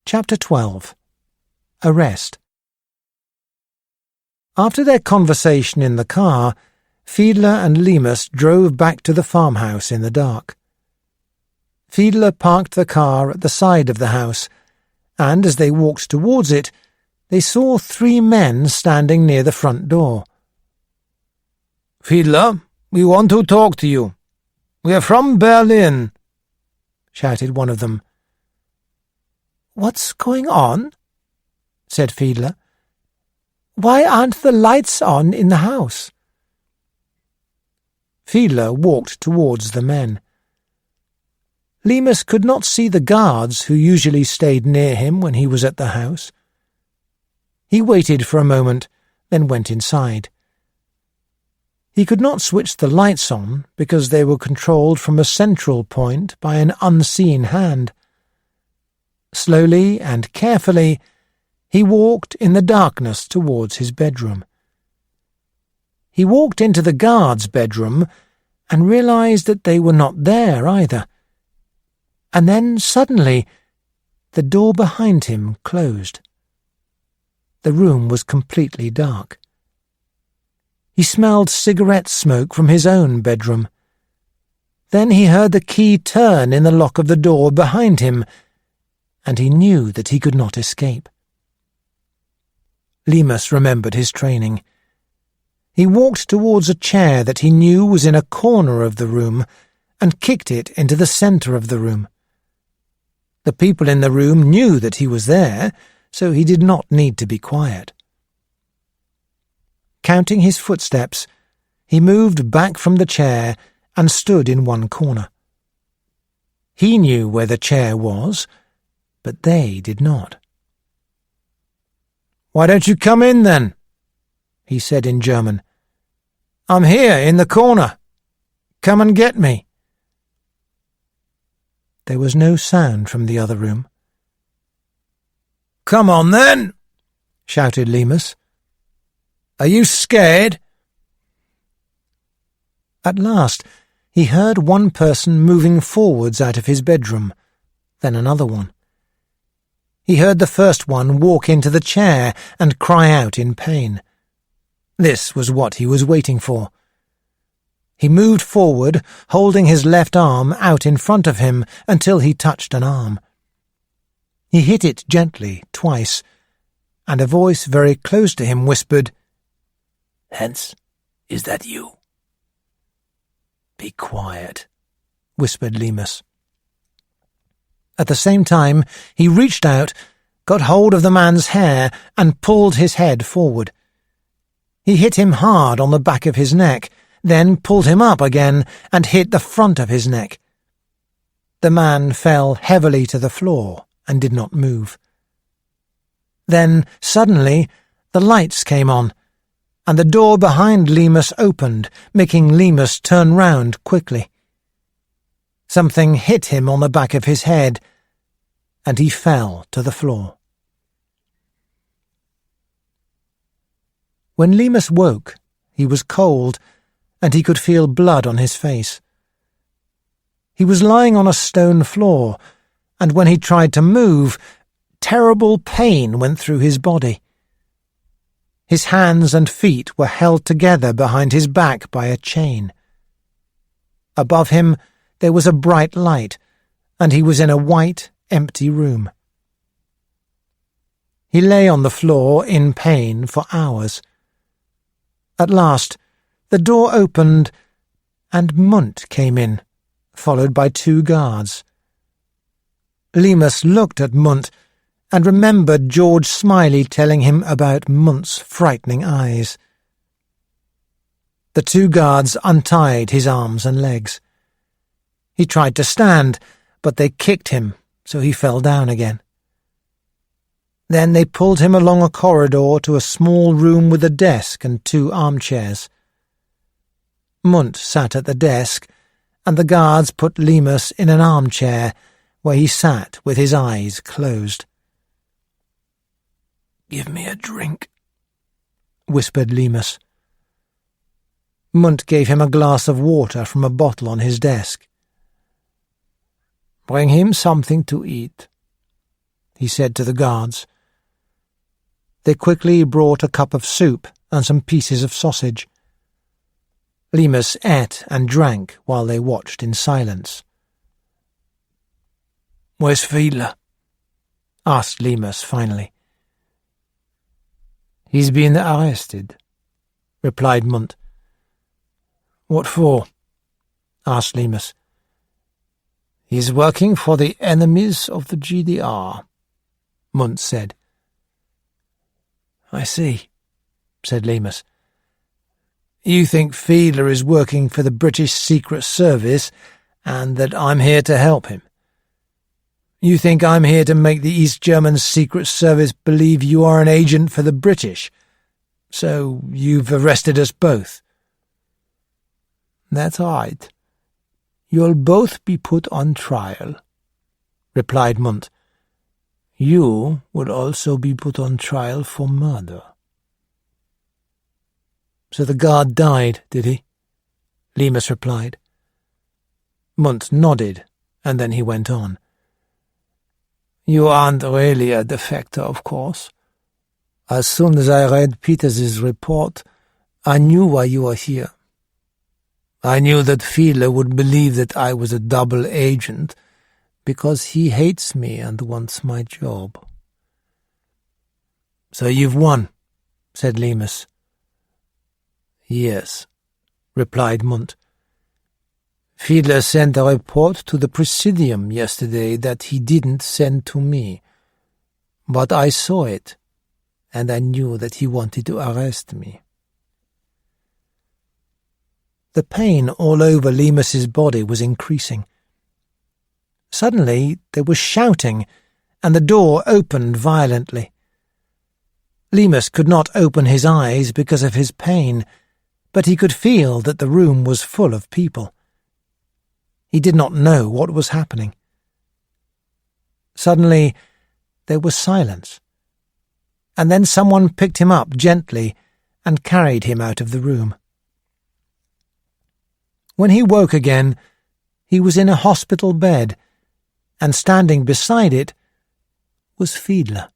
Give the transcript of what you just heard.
Chapter 12. Arrest. After their conversation in the car, Fiedler and Lemus drove back to the farmhouse in the dark. Fiedler parked the car at the side of the house, and as they walked towards it, they saw 3 men standing near the front door. "Fiedler, we want to talk to you. We are from Berlin," shouted one of them. "What's going on?" said Fiedler. "Why aren't the lights on in the house?" Fiedler walked towards the men. Lemus could not see the guards who usually stayed near him when he was at the house. He waited for a moment, then went inside. He could not switch the lights on because they were controlled from a central point by an unseen hand. Slowly and carefully, he walked in the darkness towards his bedroom. He walked into the guard's bedroom and realized that they were not there either. And then, suddenly, the door behind him closed. The room was completely dark. He smelled cigarette smoke from his own bedroom. Then he heard the key turn in the lock of the door behind him, and he knew that he could not escape. Lemus remembered his training. He walked towards a chair that he knew was in a corner of the room and kicked it into the centre of the room. The people in the room knew that he was there, so he did not need to be quiet. Counting his footsteps, he moved back from the chair and stood in one corner. He knew where the chair was, but they did not. "Why don't you come in, then?" he said in German. "I'm here in the corner. Come and get me." There was no sound from the other room. "Come on, then," shouted Lemus. "Are you scared?" At last he heard one person moving forwards out of his bedroom, then another one. He heard the first one walk into the chair and cry out in pain. This was what he was waiting for. He moved forward, holding his left arm out in front of him until he touched an arm. He hit it gently twice, and a voice very close to him whispered, "Hans, is that you?" "Be quiet," whispered Lemus. At the same time, he reached out, got hold of the man's hair, and pulled his head forward. He hit him hard on the back of his neck, then pulled him up again and hit the front of his neck. The man fell heavily to the floor and did not move. Then, suddenly, the lights came on, and the door behind Lemus opened, making Lemus turn round quickly. Something hit him on the back of his head, and he fell to the floor. When Lemus woke, he was cold, and he could feel blood on his face. He was lying on a stone floor, and when he tried to move, terrible pain went through his body. His hands and feet were held together behind his back by a chain. Above him there was a bright light, and he was in a white, empty room. He lay on the floor in pain for hours. At last, the door opened, and Mundt came in, followed by 2 guards. Lemus looked at Mundt and remembered George Smiley telling him about Mundt's frightening eyes. The 2 guards untied his arms and legs. He tried to stand, but they kicked him, so he fell down again. Then they pulled him along a corridor to a small room with a desk and 2 armchairs. Mundt sat at the desk, and the guards put Lemus in an armchair, where he sat with his eyes closed. "Give me a drink," whispered Lemus. Mundt gave him a glass of water from a bottle on his desk. "Bring him something to eat." he said to the guards. They quickly brought a cup of soup and some pieces of sausage. Lemus ate and drank while they watched in silence. "Where's Fiedler?" asked Lemus finally. "He's been arrested," replied Mundt. "What for?" asked Lemus. "He's working for the enemies of the GDR," Mundt said. "I see," said Lemus. "You think Fiedler is working for the British Secret Service and that I'm here to help him? You think I'm here to make the East German Secret Service believe you are an agent for the British? So you've arrested us both?" "That's right. You'll both be put on trial," replied Mundt. "You will also be put on trial for murder." "So the guard died, did he?" Lemus replied. Mundt nodded, and then he went on. "You aren't really a defector, of course. As soon as I read Peters's report, I knew why you were here. I knew that Fiedler would believe that I was a double agent because he hates me and wants my job." "So you've won," said Lemus. "Yes," replied Mundt. "Fiedler sent a report to the Presidium yesterday that he didn't send to me. But I saw it, and I knew that he wanted to arrest me." The pain all over Lemus's body was increasing. Suddenly there was shouting, and the door opened violently. Lemus could not open his eyes because of his pain, but he could feel that the room was full of people. He did not know what was happening. Suddenly there was silence, and then someone picked him up gently and carried him out of the room. When he woke again, he was in a hospital bed, and standing beside it was Fiedler.